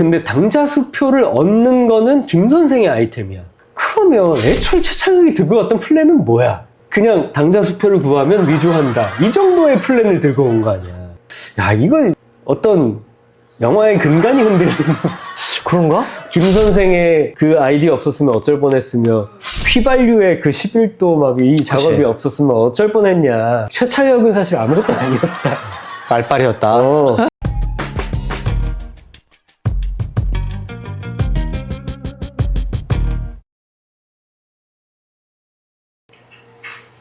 근데 당자 수표를 얻는 거는 김 선생의 아이템이야. 그러면 애초에 최창혁이 들고 왔던 플랜은 뭐야? 그냥 당자 수표를 구하면 위조한다. 이 정도의 플랜을 들고 온 거 아니야. 야, 이거 어떤 영화의 근간이 흔들리는. 그런가? 김 선생의 그 아이디어 없었으면 어쩔 뻔했으며, 휘발유의 그 11도 막 이 작업이 그치. 없었으면 어쩔 뻔했냐. 최창혁은 사실 아무것도 아니었다. 말빨이었다.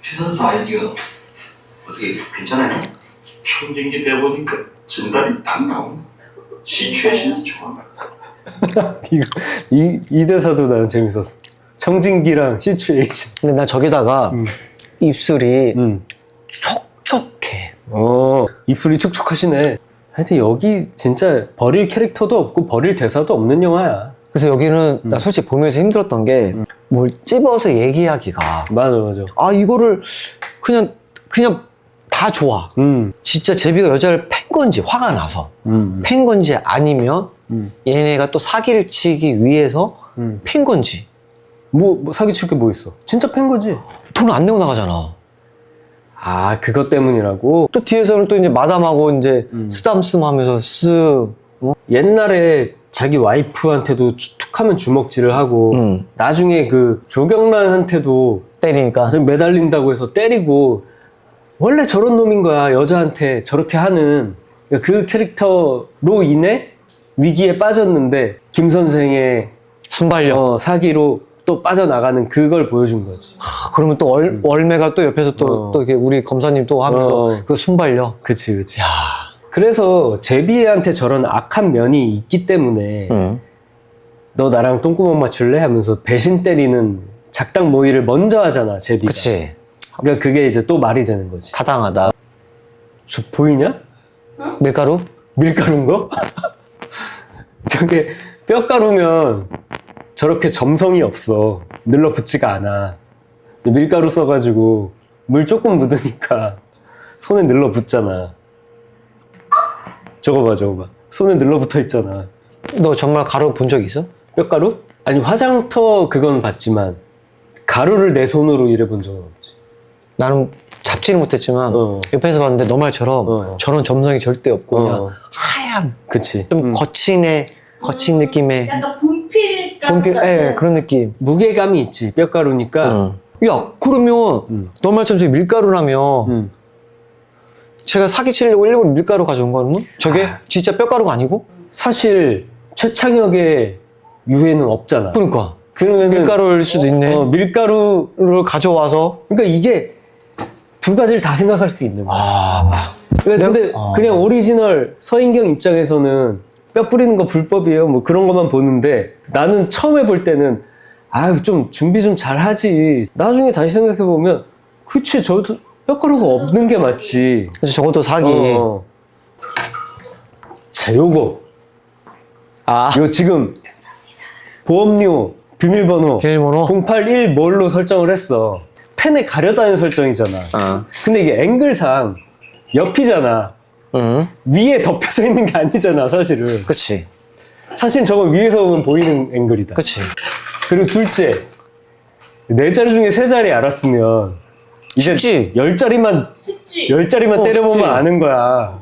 최 선수 아이디어 어떻게 괜찮아요? 청진기 대보니까 진달이 딱 나온다. 시츄에이션이 좋아. 이 대사도 나는 재밌었어. 청진기랑 시츄에이션. 근데 나 저기다가 입술이 음. 촉촉해. 입술이 촉촉하시네. 하여튼 여기 진짜 버릴 캐릭터도 없고 버릴 대사도 없는 영화야. 그래서 여기는 나 솔직히 보면서 힘들었던 게 뭘 찝어서 얘기하기가 맞아. 아 이거를 그냥 다 좋아. 진짜 제비가 여자를 팬 건지 화가 나서 팬 건지 아니면 얘네가 또 사기를 치기 위해서 팬 건지 뭐 사기칠 게 뭐 있어? 진짜 팬 거지. 돈 안 내고 나가잖아. 아, 그것 때문이라고? 또 뒤에서는 또 이제 마담하고 이제 쓰담쓰담 하면서 쓱 옛날에 자기 와이프한테도 툭하면 주먹질을 하고 나중에 그 조경란한테도 때리니까 매달린다고 해서 때리고, 원래 저런 놈인 거야. 여자한테 저렇게 하는 그 캐릭터로 인해 위기에 빠졌는데 김 선생의 순발력. 사기로 또 빠져나가는 그걸 보여준 거지. 그러면 또 월매가 또 옆에서 또 이렇게 우리 검사님 또 하면서 그 순발력. 그치. 그래서 제비한테 저런 악한 면이 있기 때문에 너 나랑 똥구멍 맞출래? 하면서 배신 때리는 작당 모의를 먼저 하잖아, 제비가. 그치. 그러니까 그게 이제 또 말이 되는 거지. 타당하다. 저 보이냐? 밀가루? 밀가루인 거? 저게 뼈가루면 저렇게 점성이 없어. 늘러붙지가 않아. 밀가루 써가지고 물 조금 묻으니까 손에 늘러붙잖아. 저거 봐. 손에 늘러붙어 있잖아. 너 정말 가루 본 적 있어? 뼈가루? 아니, 화장터 그건 봤지만 가루를 내 손으로 일해본 적은 없지. 나는 잡지는 못했지만 옆에서 봤는데 너 말처럼 저런 점성이 절대 없고 그냥 하얀 그치. 좀 거친 느낌의 약간 분필 가루 분필, 같은. 그런 느낌. 무게감이 있지. 뼈가루니까. 야 그러면 너 말처럼 저기 밀가루라면 제가 사기치려고 일부러 밀가루 가져온 거는 저게 진짜 뼈가루가 아니고? 사실 최창혁의 유해는 없잖아. 그러니까 그러면은 밀가루일 수도 있네. 밀가루. 를 가져와서 그러니까 이게 두 가지를 다 생각할 수 있는 거야. 근데 그냥 오리지널 서인경 입장에서는 뼈 뿌리는 거 불법이에요. 뭐 그런 것만 보는데, 나는 처음에 볼 때는 아유, 좀 준비 좀 잘하지. 나중에 다시 생각해 보면 그치, 저도 뼈가루가 없는 게 맞지. 그래서 저것도 사기. 자, 요거 지금 보험료 비밀번호 081 뭘로 설정을 했어. 펜에 가려다는 설정이잖아. 근데 이게 앵글상 옆이잖아. 위에 덮여져 있는 게 아니잖아, 사실은. 그치. 사실 저건 위에서 보면 보이는 앵글이다. 그치. 그리고 둘째, 4자리 중에 3자리 알았으면 이제 쉽지. 10자리만 쉽지. 10자리만 때려보면 쉽지. 아는 거야.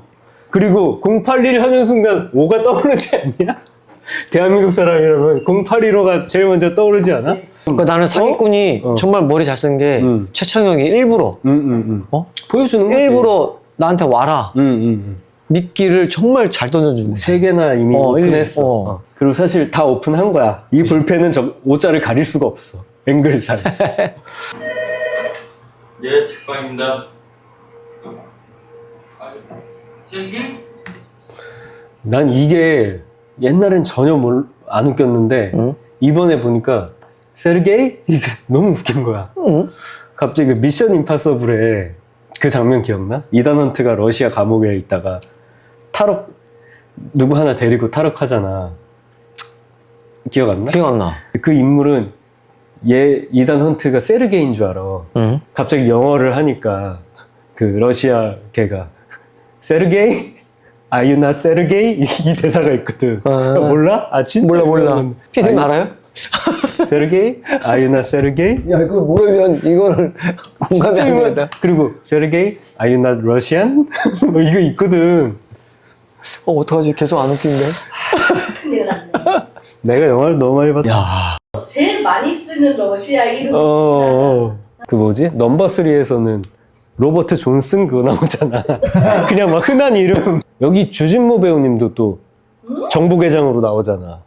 그리고 081 하는 순간 5가 떠오르지 않냐? 대한민국 사람이라면 081호가 제일 먼저 떠오르지 않아? 그러니까 나는 사기꾼이 정말 머리 잘 쓴 게 최창혁이 일부러 보여주는 거지. 일부러 나한테 와라. 미끼를 정말 잘 던져주는 거야. 3개나 이미 오픈했어. 어. 그리고 사실 다 오픈한 거야. 이 볼펜은 저 5자를 가릴 수가 없어. 앵글상. 네, 책방입니다. 생길? 난 이게 옛날엔 전혀 안 웃겼는데 이번에 보니까 세르게이? 이게 너무 웃긴 거야. 갑자기 그 미션 임파서블에 그 장면 기억나? 이단 헌트가 러시아 감옥에 있다가 누구 하나 데리고 탈옥하잖아. 기억 안 나? 기억 안 나. 그 인물은 이단 헌트가 세르게이인 줄 알아. 갑자기 영어를 하니까 그 러시아 걔가 세르게이? Are you not Sergey? 이 대사가 있거든. 몰라? 아 진짜 몰라. 피디님 알아요? Sergey? Are you not Sergey? 야, 이거 모르면 이거는 공감이 안 된다. 그리고 Sergey? Are you not Russian? 뭐 이거 있거든. 어떡하지? 계속 안 웃긴데? 큰일 났네. 내가 영화를 너무 많이 봤어. 야, 제일 많이 쓰는 러시아 이름. 그 뭐지? 넘버 3에서는 로버트 존슨 그거 나오잖아. 그냥 막 흔한 이름. 여기 주진모 배우님도 또 정부계장으로 나오잖아.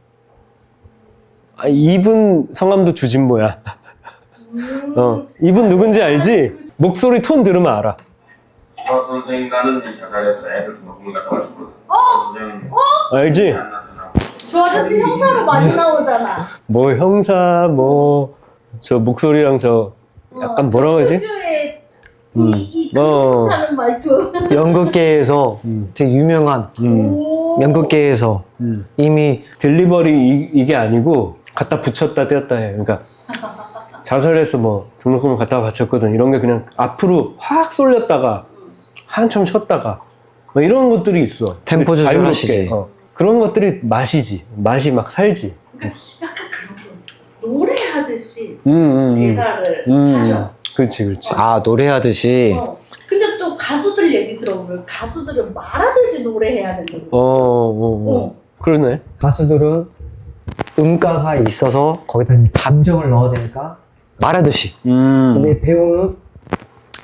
아, 이분 성함도 주진모야. 이분 누군지 알지? 목소리 톤 들으면 알아. 수학 선생님과는 자살해서 애들 등록금을 갖다 맞췄거든. 선생님 알지? 안 나타나. 저 아저씨 형사로 많이 나오잖아. 뭐 형사 뭐 저 목소리랑 저 약간 뭐라고 하지? 특유의 이 어. 하는 말투. 연극계에서 되게 유명한 오. 연극계에서 이미 딜리버리 이게 아니고 갖다 붙였다 떼었다 해. 그러니까 자살해서 뭐 등록금을 갖다 바쳤거든. 이런 게 그냥 앞으로 확 쏠렸다가 한참 쉬었다가 뭐 이런 것들이 있어. 템포 조절하시지. 자유롭게. 그런 것들이 맛이지. 맛이 막 살지. 약간 그런 거. 노래하듯이 음. 대사를 하죠. 그렇지. 아, 노래하듯이. 근데 또 가수들 얘기 들어보면 가수들은 말하듯이 노래해야 된다고. 그러네. 가수들은 음가가 있어서 거기다 감정을 넣어야 되니까 말하듯이. 근데 배우는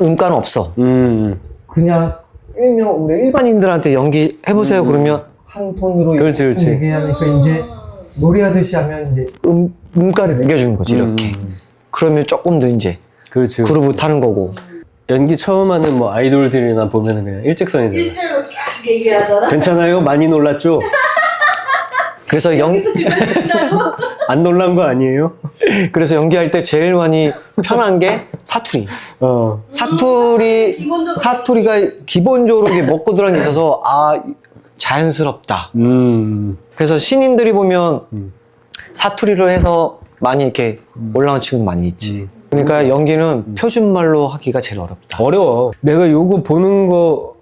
음가는 없어. 그냥 일명 우리 일반인들한테 연기 해보세요 그러면 한 톤으로 그렇지. 얘기해야 하니까 이제 노래하듯이 하면 이제 음가를 매겨주는 거지 이렇게. 그러면 조금 더 이제 그렇지. 그루브 타는 거고. 연기 처음 하는 뭐 아이돌들이나 보면은 그냥 일직선이잖아. 일제로 쫙 얘기하잖아. 괜찮아요? 많이 놀랐죠? 그래서 안 놀란 거 아니에요? 그래서 연기할 때 제일 많이 편한 게 사투리. 사투리가 기본적으로 이게 먹고 들어간 게 있어서 자연스럽다. 그래서 신인들이 보면 사투리로 해서 많이 이렇게 올라온 친구 많이 있지. 그러니까 연기는 표준말로 하기가 제일 어렵다. 어려워. 내가 요거 보는 거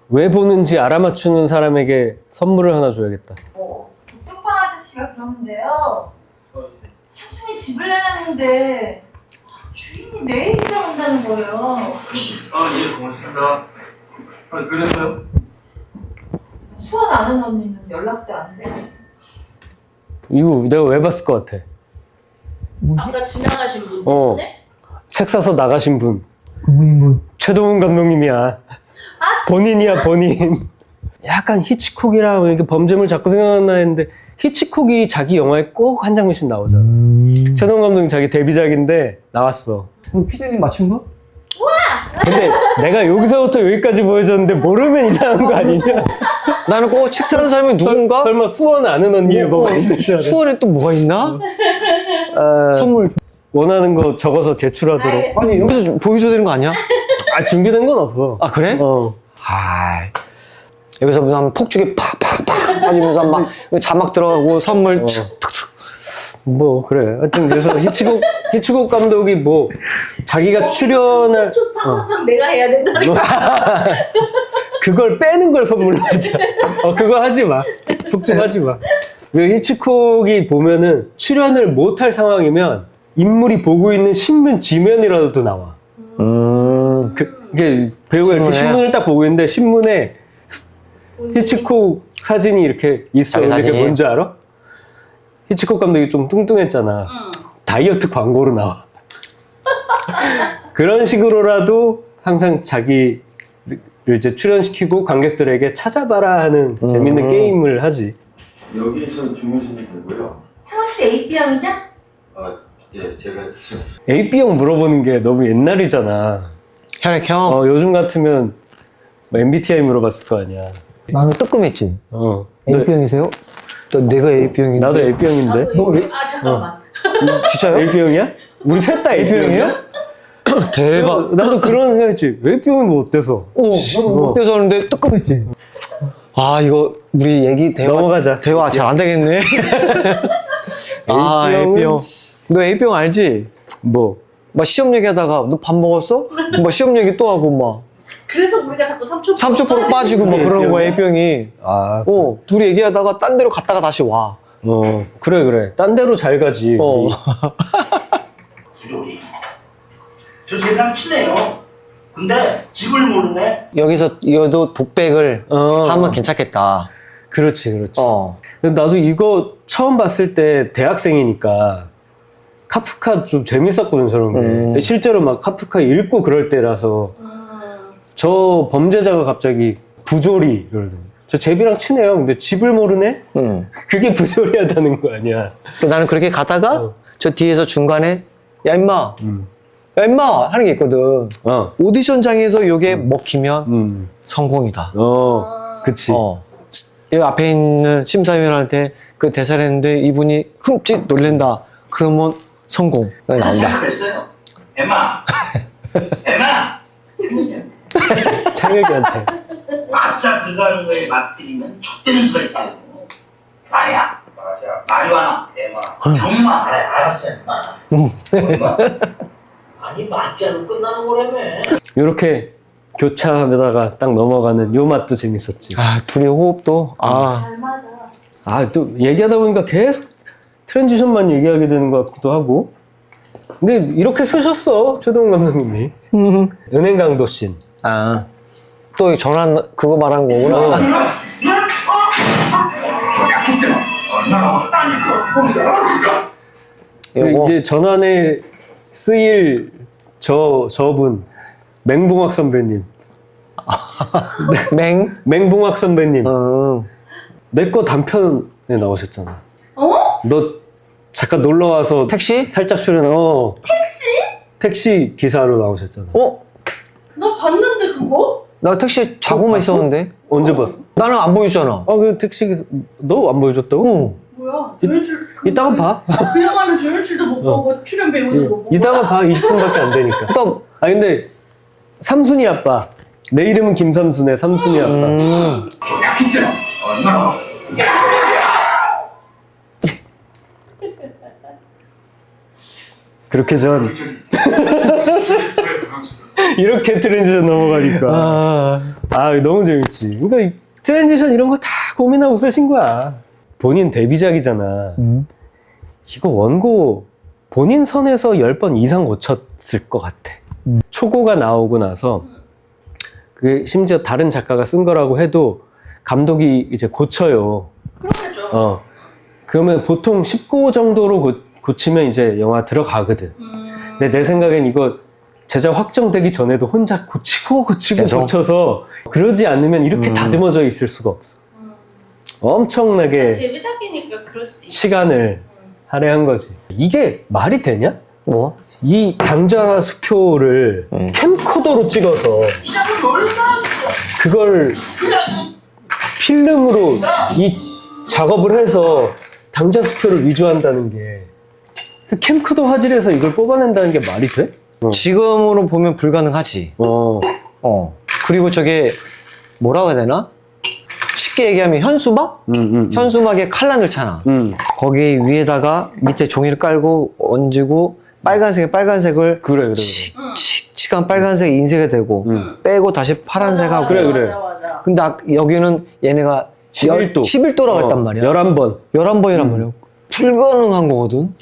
왜 보는지 알아맞추는 사람에게 선물을 하나 줘야겠다. 뚝방 아저씨가 그러는데요. 창춘이 집을 내놨는데 주인이 내일 이사 온다는 거예요. 예, 고맙습니다. 그래서요? 수원 아는 언니는 연락도 안 돼. 이거 내가 왜 봤을 것 같아? 아까 지나가신 분 어. 때문에? 책 사서 나가신 분. 그분이 뭐 최동훈 감독님이야. 본인이야, 본인. 약간 히치콕이랑 이렇게 범죄물 자꾸 생각나 했는데 히치콕이 자기 영화에 꼭 한 장면씩 나오잖아. 최동훈 감독님 자기 데뷔작인데 나왔어. 그럼 피디님 맞춘 거? 근데 내가 여기서부터 여기까지 보여줬는데 모르면 이상한 거 아니냐? 나는 꼭 책 사는 사람이 누군가? 설마 수원 아는 언니에 뭐가 있을 줄 알아. 수원에 또 뭐가 있나? 아, 선물. 원하는 거 적어서 제출하도록. 알겠어. 아니 여기서 좀 보여줘야 되는 거 아니야? 준비된 건 없어. 아 그래? 여기서 하면 폭죽에 팍팍팍 빠지면서 막 자막 들어가고 선물 뭐 그래. 하여튼 그래서 히치콕 감독이 뭐 자기가 출연할 팡팡팡 내가 해야 된다는 거. 그걸 빼는 걸 선물로 하자. 그거 하지 마. 폭죽하지 마. 그리고 히치콕이 보면은 출연을 못할 상황이면 인물이 보고 있는 신문 지면이라도 나와. 이게 배우가 이렇게 신문을 딱 보고 있는데 신문에 히치콕 사진이 이렇게 있어. 자기 이게 사진이? 뭔지 알아? 히치콕 감독이 좀 뚱뚱했잖아. 다이어트 광고로 나와. 그런 식으로라도 항상 자기를 이제 출연시키고 관객들에게 찾아봐라 하는 재밌는 게임을 하지. 여기서 주무시면 되고요. 창원 씨 AB형이죠? 예, 제가 지금 AB형 물어보는 게 너무 옛날이잖아. 혈액형? 요즘 같으면 뭐 MBTI 물어봤을 거 아니야. 나는 뜨끔했지. 근데 AB형이세요? 내가 AB형인데. 나도 AB형인데. 너 왜? 잠깐만. 진짜요? AB형이야? 우리 셋 다 AB형이야? 대박. 나도 그런 생각했지. AB형은 뭐 어때서? 나도 못 돼서는데 뜨끔했지. 이거 우리 얘기 넘어가자. 대화 잘 안 되겠네. AB형은 AB형. 너 AB형 알지? 뭐 막 시험 얘기하다가 너 밥 먹었어? 막 시험 얘기 또 하고 막. 그래서 우리가 자꾸 3초 3초 빠지고 뭐 그러는 거야, A병이. 아, 둘이 얘기하다가 딴 데로 갔다가 다시 와. 그래. 딴 데로 잘 가지. 부조리. 저 쟤랑 친해요. 근데 집을 모르네. 여기서 이어도 독백을 하면 괜찮겠다. 그렇지. 어. 근데 나도 이거 처음 봤을 때 대학생이니까 카프카 좀 재밌었거든, 저런 게. 실제로 막 카프카 읽고 그럴 때라서 저 범죄자가 갑자기 부조리 이러더니 저 제비랑 친해요. 근데 집을 모르네? 그게 부조리하다는 거 아니야. 나는 그렇게 가다가 저 뒤에서 중간에 야 임마 야 임마 하는 게 있거든. 오디션장에서 이게 먹히면 성공이다. 그치. 이 앞에 있는 심사위원한테 그 대사를 했는데 이분이 흠칫 놀랜다. 그러면 성공. 나온다. 그랬어요. 엠마. 창혁이한테. 맞자 들어가는 거에 맞들이면 촉되는 수가 있어요. 나야. 맞아. 마리화나. 엠마. 병마. 알았어. 엠마. 아니 맞자로 끝나는 거라며. 이렇게 교차하다가 딱 넘어가는 요 맛도 재밌었지. 둘이 호흡도 잘 맞아. 또 얘기하다 보니까 계속 트랜지션만 얘기하게 되는 것 같기도 하고. 근데 이렇게 쓰셨어, 최동훈 감독님이. 은행 강도 씬. 또 전환 그거 말한 거구나. 요거 이제 전환에 쓰일 저분 맹봉학 선배님. 맹봉학 선배님. 내 거 단편에 나오셨잖아. 너 잠깐 놀러 와서 택시? 살짝 출연. 택시 기사로 나오셨잖아. 너 봤는데 그거? 나 택시 자고만 있었는데. 언제 봤어? 나는 안 보이잖아. 그 택시 기사 너 안 보여줬다고? 뭐야? 조연출 이따가 봐. 그 영화는 조연출도 못 보고 출연 배우도 못 보고. 이따가 봐. 20분밖에 안 되니까. 근데 삼순이 아빠. 내 이름은 김삼순의 삼순이 아빠. 그렇게 전 이렇게 트랜지션 넘어가니까 너무 재밌지. 그러니까 이 트랜지션 이런 거 다 고민하고 쓰신 거야. 본인 데뷔작이잖아. 이거 원고 본인 선에서 10번 이상 고쳤을 것 같아. 초고가 나오고 나서 그 심지어 다른 작가가 쓴 거라고 해도 감독이 이제 고쳐요. 그렇겠죠. 그러면 보통 19 정도로 고치면 이제 영화 들어가거든. 근데 내 생각엔 이거 제작 확정되기 전에도 혼자 고치고 계속? 고쳐서 그러지 않으면 이렇게 다듬어져 있을 수가 없어. 엄청나게 데뷔작이니까 그럴 수 있어. 시간을 할애한 거지. 이게 말이 되냐? 뭐? 이 당좌 수표를 캠코더로 찍어서 그걸 필름으로 이 작업을 해서 당좌 수표를 위조한다는 게 그 캠코더 화질에서 이걸 뽑아낸다는 게 말이 돼? 지금으로 보면 불가능하지. 그리고 저게 뭐라고 해야 되나? 쉽게 얘기하면 현수막? 현수막에 칼라 넣잖아. 거기 위에다가 밑에 종이를 깔고 얹고 빨간색을 그래. 칙칙한 빨간색 인쇄가 되고 빼고 다시 파란색하고. 그래. 맞아. 근데 얘기는 얘네가 11도. 11도라고 했단 말이야. 11번. 11번이란 말이야. 불가능한 거거든.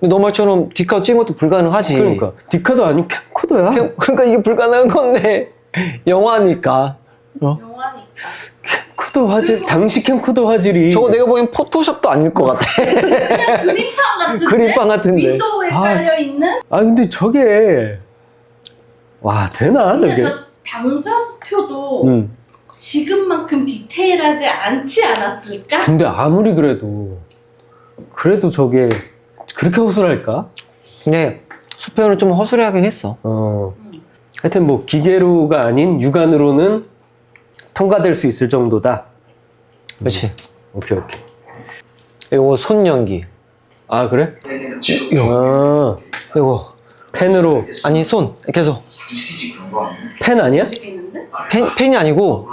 근데 너 말처럼 디카 찍은 것도 불가능하지. 그러니까 디카도 아니고 캠코더야. 그러니까 이게 불가능한 건데 영화니까. 영화니까. 캠코더 화질, 당시 캠코더 화질이 저거 내가 보기엔 포토샵도 아닐 것 같아. 그냥 그림판 같은데? 그림판 같은데. 윈도우에 깔려있는? 근데 저게 되나 근데 저게? 저 당좌 수표도 지금만큼 디테일하지 않지 않았을까? 근데 아무리 그래도 저게 그렇게 허술할까? 근데 수표는 좀 허술하긴 했어. 하여튼 뭐 기계로가 아닌 육안으로는 통과될 수 있을 정도다. 그렇지. 오케이. 이거 손 연기. 그래? 이거 펜으로. 아니 손 계속. 펜 아니야? 펜이 아니고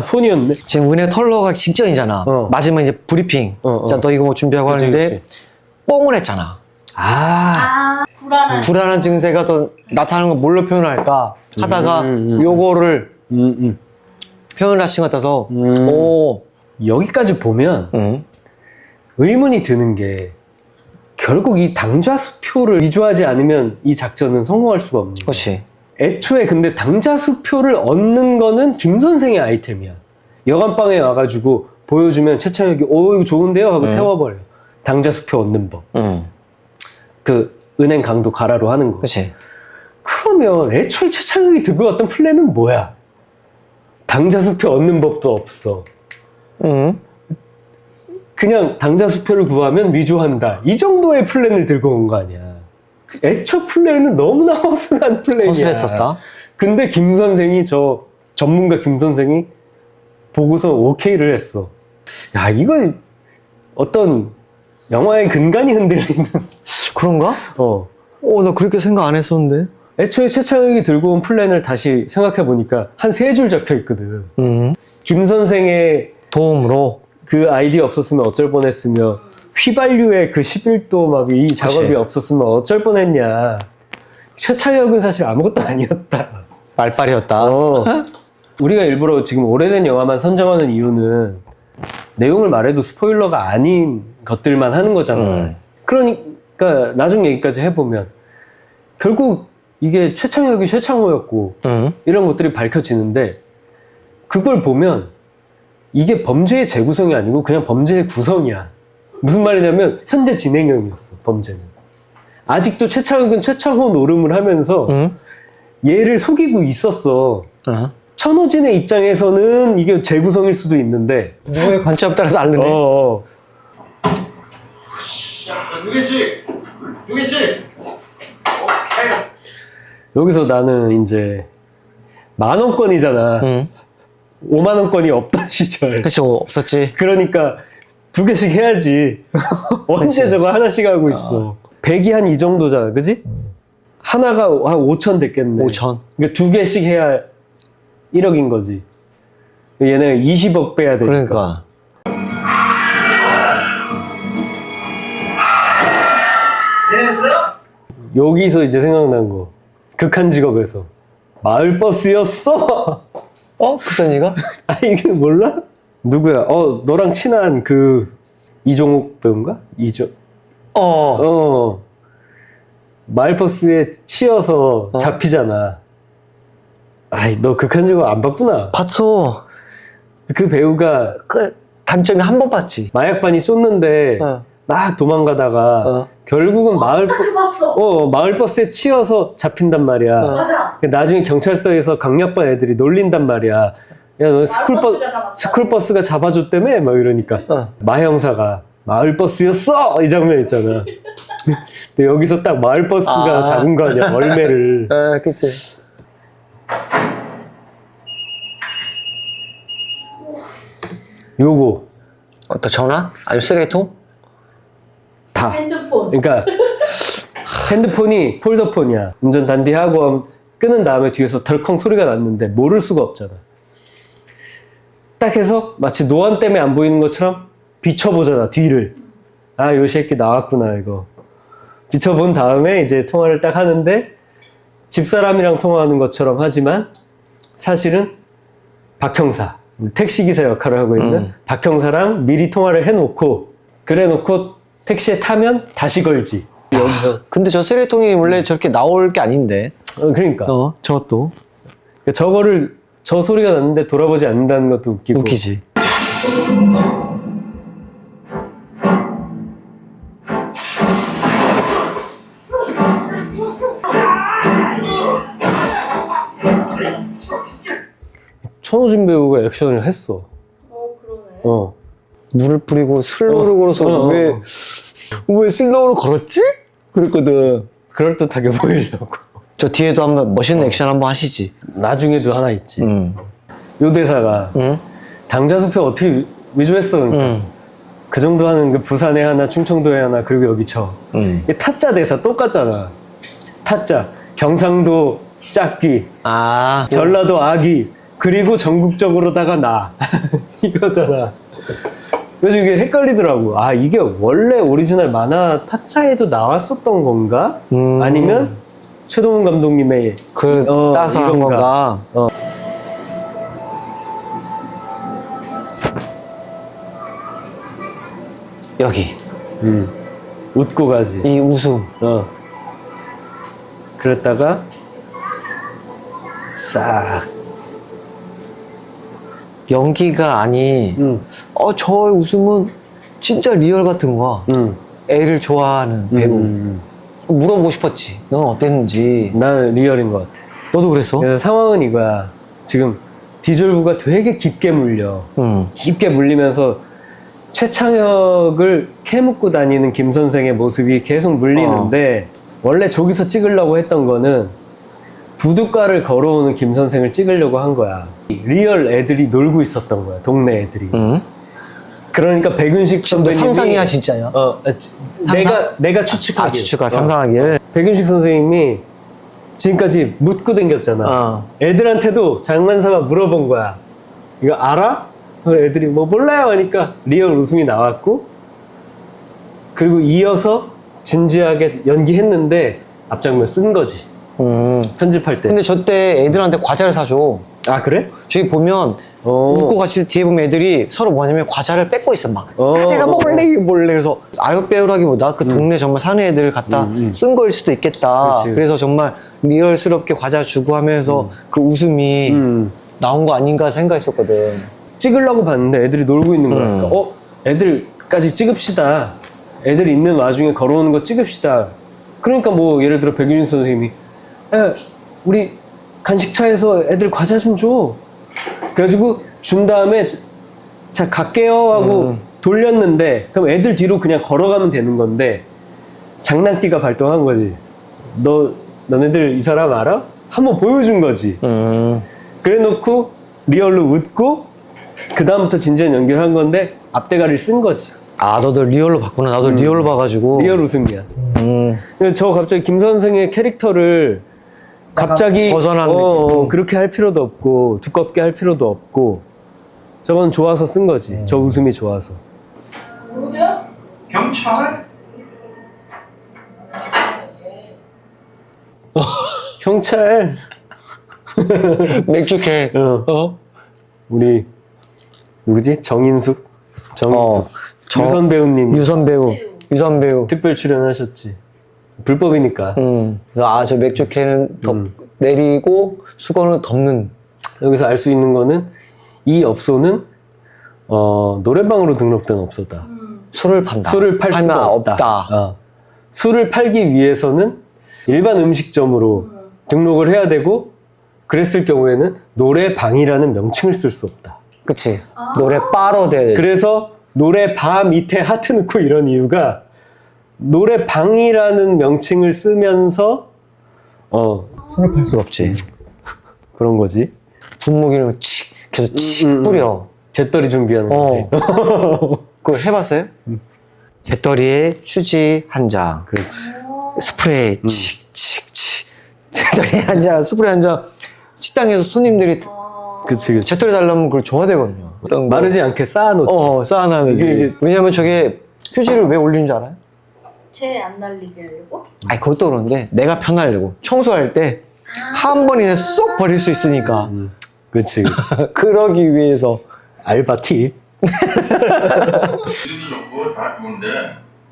손이었네. 지금 은혜 털러가 직전이잖아. 마지막 이제 브리핑. 자, 너 이거 뭐 준비하고 그치, 하는데 그치. 뽕을 했잖아. 불안한 증세가 더 나타나는 걸 뭘로 표현할까 하다가 요거를 표현하신 것 같아서 오. 여기까지 보면 의문이 드는 게 결국 이 당좌수표를 위조하지 않으면 이 작전은 성공할 수가 없는 거야. 그렇지. 애초에 근데 당좌수표를 얻는 거는 김 선생의 아이템이야. 여관방에 와가지고 보여주면 최창혁이 이거 좋은데요? 하고 태워버려. 당좌수표 얻는 법. 그 은행 강도 가라로 하는 거. 그렇지. 그러면 애초에 최창혁이 들고 왔던 플랜은 뭐야? 당좌수표 얻는 법도 없어. 그냥 당좌수표를 구하면 위조한다. 이 정도의 플랜을 들고 온 거 아니야. 애초 플랜은 너무나 허술한 플랜이야. 허술했었다. 근데 김 선생이 전문가 김 선생이 보고서 오케이를 했어. 야, 이거 어떤 영화의 근간이 흔들리는. 그런가? 나 그렇게 생각 안 했었는데. 애초에 최창혁이 들고 온 플랜을 다시 생각해 보니까 한 3줄 적혀 있거든. 김 선생의 도움으로. 그 아이디어 없었으면 어쩔 뻔했으며 휘발유의 그 11도 막 이 작업이 없었으면 어쩔 뻔했냐. 최창혁은 사실 아무것도 아니었다. 말빨이었다. 우리가 일부러 지금 오래된 영화만 선정하는 이유는 내용을 말해도 스포일러가 아닌 것들만 하는 거잖아. 그러니까 나중 얘기까지 해보면 결국 이게 최창혁이 최창호였고 이런 것들이 밝혀지는데 그걸 보면 이게 범죄의 재구성이 아니고 그냥 범죄의 구성이야. 무슨 말이냐면 현재 진행형이었어, 범죄는. 아직도 최창혁은 최창호 노름을 하면서 얘를 속이고 있었어. 천호진의 입장에서는 이게 재구성일 수도 있는데 누구의 관점 따라 다르네. 두 개씩. 여기서 나는 이제 10,000원권이잖아. 50,000원권이 없던 시절. 그치, 없었지. 그러니까 2개씩 해야지. 언제 그치. 저거 하나씩 하고 있어. 100이 한 이 정도잖아, 그지? 하나가 한 5,000 됐겠네. 5,000. 그러니까 2개씩 해야 1억인 거지. 얘네가 20억 빼야 되니까. 그러니까. 여기서 이제 생각난 거. 극한 직업에서. 마을버스였어! 그딴 얘가? 아, 이게 몰라? 누구야? 너랑 친한 그 이종욱 배우인가? 마을버스에 치여서 잡히잖아. 아이, 너 극한 직업 안 봤구나. 봤어. 그 배우가 그 단점이 한 번 봤지. 마약반이 쏟는데 막 도망가다가 결국은 그 봤어. 마을버스에 치여서 잡힌단 말이야. 맞아. 나중에 경찰서에서 강력반 애들이 놀린단 말이야. 야, 너 스쿨버스가 잡아줬다며? 막 이러니까. 마 형사가 마을버스였어! 이 장면 있잖아. 근데 여기서 딱 마을버스가 잡은 거 아니야, 멀매를. 그치. 요거. 어떤 전화? 아니면 쓰레기통? 다. 핸드폰. 그러니까 핸드폰이 폴더폰이야. 운전 단디하고 끄는 다음에 뒤에서 덜컹 소리가 났는데 모를 수가 없잖아. 딱 해서 마치 노안 때문에 안 보이는 것처럼 비춰보잖아, 뒤를. 아, 요 새끼 나왔구나, 이거. 비춰본 다음에 이제 통화를 딱 하는데 집사람이랑 통화하는 것처럼 하지만 사실은 박 형사, 택시기사 역할을 하고 있는 박 형사랑 미리 통화를 해놓고 그래놓고 택시에 타면 다시 걸지. 여기서. 근데 저 쓰레기통이 원래 저렇게 나올 게 아닌데. 그러니까. 저것도. 저거를 저 소리가 났는데 돌아보지 않는다는 것도 웃기고. 웃기지. 천호진 배우가 액션을 했어. 그러네. 물을 뿌리고 슬로우를 걸어서 왜 슬로우를 걸었지? 그랬거든. 그럴듯하게 보이려고. 저 뒤에도 한번 멋있는 액션 한번 하시지. 나중에도 하나 있지. 요 대사가 당자수표 어떻게 위조했어? 그러니까. 그 정도 하는 그 부산에 하나, 충청도에 하나, 그리고 여기 쳐. 이 타짜 대사 똑같잖아. 타짜. 경상도 짝기, 전라도 아기, 그리고 전국적으로다가 나. 이거잖아. 그래서 이게 헷갈리더라고. 아, 이게 원래 오리지널 만화 타짜에도 나왔었던 건가? 아니면 최동훈 감독님의 따서 한 이건가? 건가? 여기 웃고 가지. 이 웃음. 그랬다가 싹. 연기가 아니. 저 웃음은 진짜 리얼 같은 거야. 애를 좋아하는 배우. 물어보고 싶었지. 넌 어땠는지. 난 리얼인 것 같아. 너도 그랬어? 그래서 상황은 이거야. 지금 디졸브가 되게 깊게 물려. 깊게 물리면서 최창혁을 캐묻고 다니는 김 선생의 모습이 계속 물리는데 원래 저기서 찍으려고 했던 거는 부둣가를 걸어오는 김 선생을 찍으려고 한 거야. 리얼 애들이 놀고 있었던 거야. 동네 애들이. 그러니까 백윤식 선배님이 상상이야 진짜야? 내가 추측하길. 추측할 상상하길. 백윤식 선생님이 지금까지 묻고 댕겼잖아. 애들한테도 장난삼아 물어본 거야. 이거 알아? 애들이 뭐 몰라요 하니까 리얼 웃음이 나왔고, 그리고 이어서 진지하게 연기했는데 앞장면 쓴 거지. 편집할 때. 근데 저 때 애들한테 과자를 사줘. 아, 그래? 저기 보면 웃고 같이 뒤에 보면 애들이 서로 뭐냐면 과자를 뺏고 있어 막. 내가 먹을래 이거 몰래. 그래서 아역 배우라기보다 그 동네 정말 사는 애들 갖다 쓴 거일 수도 있겠다. 그렇지. 그래서 정말 리얼스럽게 과자 주고 하면서 그 웃음이 나온 거 아닌가 생각했었거든. 찍으려고 봤는데 애들이 놀고 있는 거야. 그러니까 애들까지 찍읍시다. 애들 있는 와중에 걸어오는 거 찍읍시다. 그러니까 뭐 예를 들어 백윤식 선생님이 야, 우리 간식차에서 애들 과자 좀 줘. 그래가지고 준 다음에 자 갈게요 하고 돌렸는데, 그럼 애들 뒤로 그냥 걸어가면 되는 건데 장난기가 발동한 거지. 너네들 이 사람 알아? 한번 보여준 거지. 그래 놓고 리얼로 웃고 그 다음부터 진지한 연기를 한 건데 앞대가리를 쓴 거지. 아, 너도 리얼로 봤구나. 나도 리얼로 봐가지고. 리얼 웃음이야. 근데 저 갑자기 김 선생의 캐릭터를 갑자기 벗어난 그렇게 할 필요도 없고 두껍게 할 필요도 없고, 저건 좋아서 쓴 거지. 저 웃음이 좋아서. 누구세요? 경찰? 경찰. 맥주캐. 우리 누구지? 정인숙. 저- 유선 배우님 유선 배우. 특별 출연하셨지. 불법이니까. 그래서 저 맥주캐는 내리고 수건은 덮는. 여기서 알 수 있는 거는 이 업소는 노래방으로 등록된 업소다. 술을 판다. 술을 팔 팔면 수가 없다. 술을 팔기 위해서는 일반 음식점으로 등록을 해야 되고, 그랬을 경우에는 노래방이라는 명칭을 쓸 수 없다. 그치. 노래 바로 돼. 그래서 노래바 밑에 하트 넣고 이런 이유가, 노래방이라는 명칭을 쓰면서 술을 팔 수가 없지. 그런 거지. 분무기를 계속 뿌려. 재떨이 준비하는 거지. 그거 해봤어요? 재떨이에 휴지 한 장. 그렇지. 스프레이 칙칙칙. 재떨이 한 장, 스프레이 한 장. 식당에서 손님들이 그치. 재떨이 달라면 그걸 줘야 되거든요. 마르지 않게 쌓아놓지. 쌓아놔야지. 이게 왜냐면 저게 휴지를 왜 올리는 줄 알아요? 재 안 날리게 하려고? 아니 그것도 그런데 내가 편하려고. 청소할 때 한 번이내 쏙 버릴 수 있으니까. 그치. 그러기 위해서. 알바 팁. 이름이 좋고 다 좋은데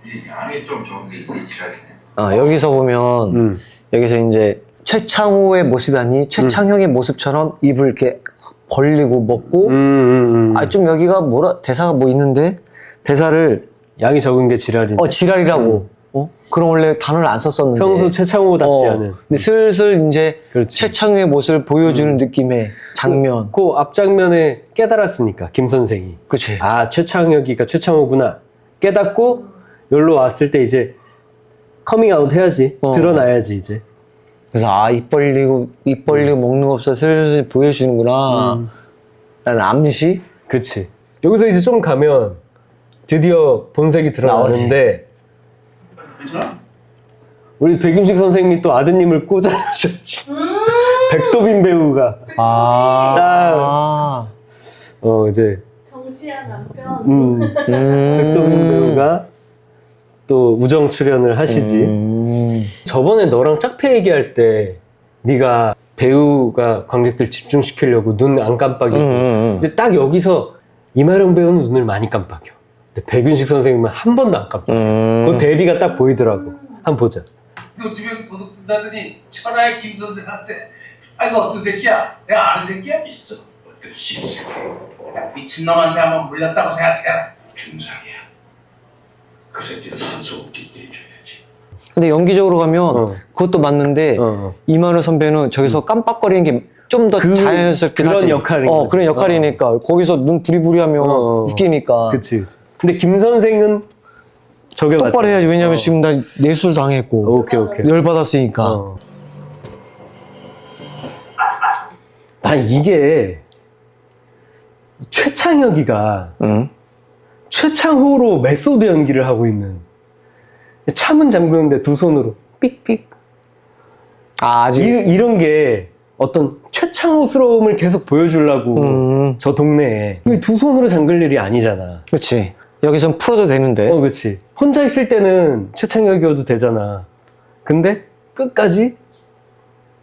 이 양이 좀 적은 게 이게 지랄이네. 여기서 보면 여기서 이제 최창호의 모습이 아니 최창형의 모습처럼 입을 이렇게 벌리고 먹고 좀 여기가 대사가 뭐 있는데 대사를 양이 적은 게 지랄인데. 지랄이라고. 그럼 원래 단어를 안 썼었는데 평소 최창호답지 않은. 근데 슬슬 이제 그렇지. 최창호의 모습을 보여주는 느낌의 장면. 그 앞장면에 깨달았으니까 김 선생이. 그치. 아, 최창혁이가 최창호구나 깨닫고 여기로 왔을 때 이제 커밍아웃 해야지. 드러나야지 이제. 그래서 입 벌리고 먹는 거 없어 슬슬 보여주는구나. 라는 암시. 그치. 여기서 이제 좀 가면 드디어 본색이 드러나는데, 괜찮아? 우리 백윤식 선생님이 또 아드님을 꽂아주셨지. 백도빈 배우가 이제 정시아 남편. 백도빈 배우가 또 우정 출연을 하시지. 저번에 너랑 짝패 얘기할 때 네가 배우가 관객들 집중시키려고 눈 안 깜빡이고 근데 딱 여기서 이마령 배우는 눈을 많이 깜빡여. 근데 백윤식 선생님은 한 번도 안 깜빡여. 그 대비가 딱 보이더라고. 한번 보자. 너 집에 도둑 든다더니 천하의 김 선생한테 아 이거 어떤 새끼야? 내가 아는 새끼야? 있어. 어떤 씹새끼. 미친놈한테 한번 물렸다고 생각해라. 중상이야. 그 새끼도 산소 없기 때문에 줘야지. 근데 연기적으로 가면 그것도 맞는데 이만호 선배는 저기서 깜빡거리는 게 좀 더 자연스럽게 그런 하지. 역할인 거지. 그런 역할이니까 거기서 눈 부리부리하면 웃기니까. 그치. 근데 김 선생은 저게 똑바로 해야지. 왜냐면 지금 나 내술 당했고 오케이. 열 받았으니까. 난 이게 최창혁이가 최창호로 메소드 연기를 하고 있는 차문 잠그는데 두 손으로 삑삑 아직 이런 게 어떤 최창호스러움을 계속 보여주려고 저 동네에 이게 두 손으로 잠글 일이 아니잖아. 그렇지. 여기선 풀어도 되는데. 그렇지. 혼자 있을 때는 최창혁이어도 되잖아. 근데 끝까지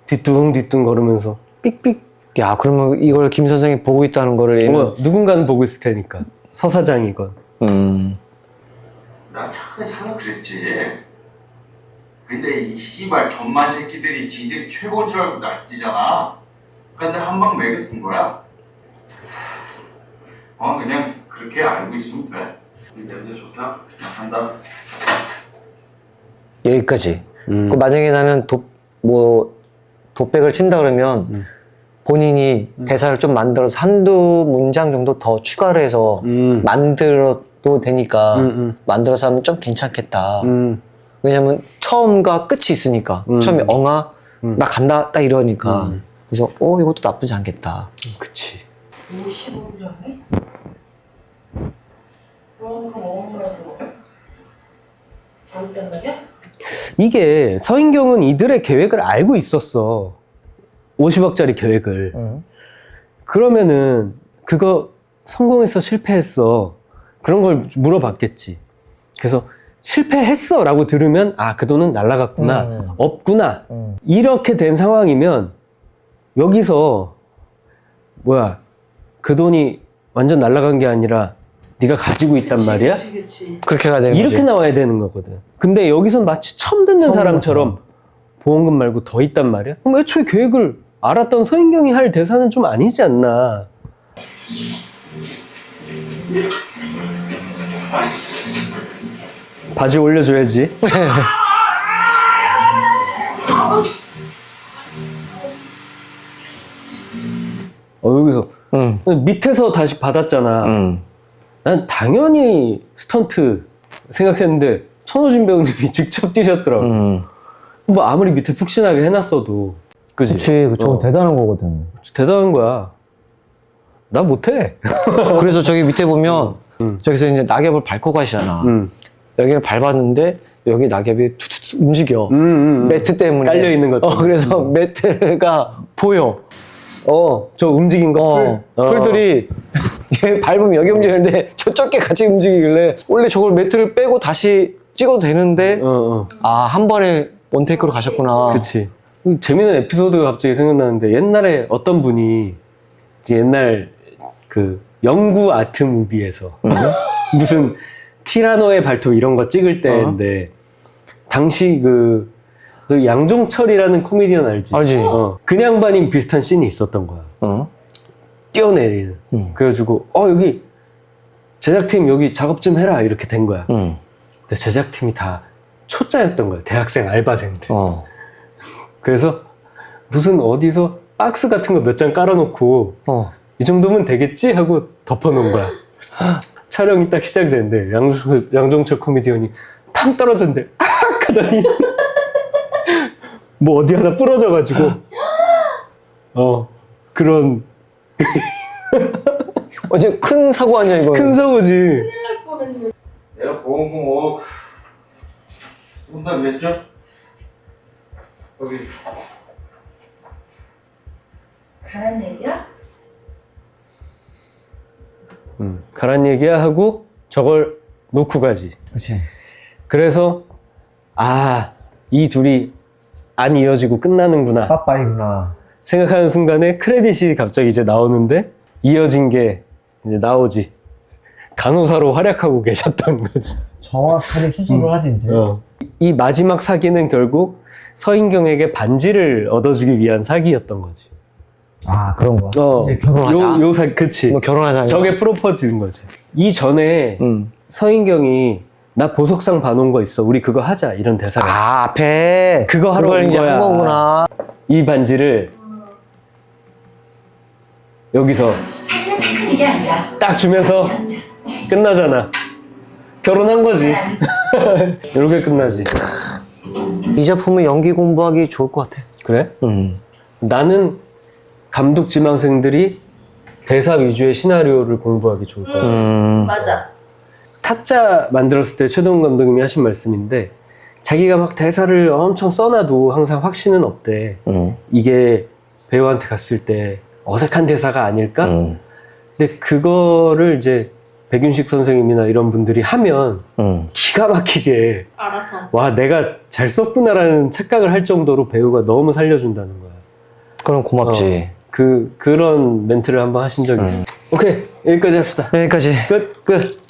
뒤뚱뒤뚱 걸으면서 삑삑. 야, 그러면 이걸 김 선생이 보고 있다는 거를 얘는 누군가는 보고 있을 테니까. 서사장이건. 나 차근차근 그랬지. 근데 이 씨발 전만 새끼들이 지들이 최고인 줄 알고 날뛰잖아. 그런데 한 방 매겨준 거야. 그냥 그렇게 알고 있으면 돼. 이 냄새 좋다. 간다. 여기까지. 그 만약에 나는 도백을 친다 그러면 본인이 대사를 좀 만들어서 한두 문장 정도 더 추가를 해서 만들어도 되니까 만들어서 하면 좀 괜찮겠다. 왜냐면 처음과 끝이 있으니까 처음에 나 간다 딱 이러니까 그래서 이것도 나쁘지 않겠다. 그치. 55년에? 그럼 어머라고 어딨단 말이야? 이게 서인경은 이들의 계획을 알고 있었어. 50억짜리 계획을. 그러면은 그거 성공했어 실패했어 그런 걸 물어봤겠지. 그래서 실패했어 라고 들으면 그 돈은 날라갔구나 없구나 이렇게 된 상황이면 여기서 그 돈이 완전 날라간 게 아니라 네가 가지고 있단 말이야. 그치. 그렇게 가야 되는 이렇게 거지. 나와야 되는 거거든. 근데 여기선 마치 처음 듣는 사람처럼 보험금 말고 더 있단 말이야. 그럼 애초에 계획을 알았던 서인경이 할 대사는 좀 아니지 않나. 바지 올려줘야지. 여기서 밑에서 다시 받았잖아. 난 당연히 스턴트 생각했는데 천호진 배우님이 직접 뛰셨더라고. 뭐 아무리 밑에 푹신하게 해놨어도 그치? 그치, 저건 대단한 거거든. 대단한 거야. 나 못해. 그래서 저기 밑에 보면 저기서 이제 낙엽을 밟고 가시잖아. 여기를 밟았는데 여기 낙엽이 툭툭 움직여. 매트 때문에 깔려있는 것 때문에. 그래서 매트가 보여. 저 움직인 거 풀? 풀들이 얘 밟으면 여기 움직이는데 저쪽에 같이 움직이길래 원래 저걸 매트를 빼고 다시 찍어도 되는데 한 번에 원테이크로 가셨구나. 그치. 재밌는 에피소드가 갑자기 생각나는데 옛날에 어떤 분이 이제 옛날 그 영구 아트 무비에서 무슨 티라노의 발톱 이런 거 찍을 때인데 당시 너 양종철이라는 코미디언 알지? 알지. 그 양반이 비슷한 씬이 있었던 거야. 뛰어내리는. 그래가지고 여기 제작팀 여기 작업 좀 해라 이렇게 된 거야. 근데 제작팀이 다 초짜였던 거야. 대학생 알바생들. 그래서 무슨 어디서 박스 같은 거 몇 장 깔아놓고 이 정도면 되겠지 하고 덮어놓은 거야. 촬영이 딱 시작이 됐는데 양종철 코미디언이 탕 떨어졌는데 하더니 뭐 어디 하나 부러져가지고 그런 완전 큰 사고 아니야 이거. 큰 사고지. 큰일 날 뻔했네. 내가 보험금 쏜다겠죠? 여기 가는 얘기야? 가란 얘기야 하고 저걸 놓고 가지. 그치. 그래서 이 둘이 안 이어지고 끝나는구나 빠빠이구나. 생각하는 순간에 크레딧이 갑자기 이제 나오는데 이어진 게 이제 나오지. 간호사로 활약하고 계셨던 거지. 정확하게 수술을 하지 이제. 이 마지막 사기는 결국 서인경에게 반지를 얻어주기 위한 사기였던 거지. 아 그런 거야. 이제 결혼하자. 그치. 뭐 결혼하자. 저게 프로포즈인 거지. 이전에 서인경이 나 보석상 봐놓은 거 있어. 우리 그거 하자. 이런 대사가 있어. 앞에 그거 하러 그걸 온 이제 거야. 한 거구나. 이 반지를 여기서 이게 아니라 딱 주면서 끝나잖아. 결혼한 거지. 이렇게 끝나지. 이 작품은 연기 공부하기 좋을 것 같아. 그래? 나는 감독 지망생들이 대사 위주의 시나리오를 공부하기 좋을 것 같아. 맞아. 타짜 만들었을 때 최동훈 감독님이 하신 말씀인데 자기가 막 대사를 엄청 써놔도 항상 확신은 없대. 이게 배우한테 갔을 때 어색한 대사가 아닐까? 근데 그거를 이제 백윤식 선생님이나 이런 분들이 하면 기가 막히게 알아서. 와 내가 잘 썼구나라는 착각을 할 정도로 배우가 너무 살려준다는 거야. 그럼 고맙지. 그런 멘트를 한번 하신 적이 있어. 오케이 여기까지 합시다. 여기까지. 끝.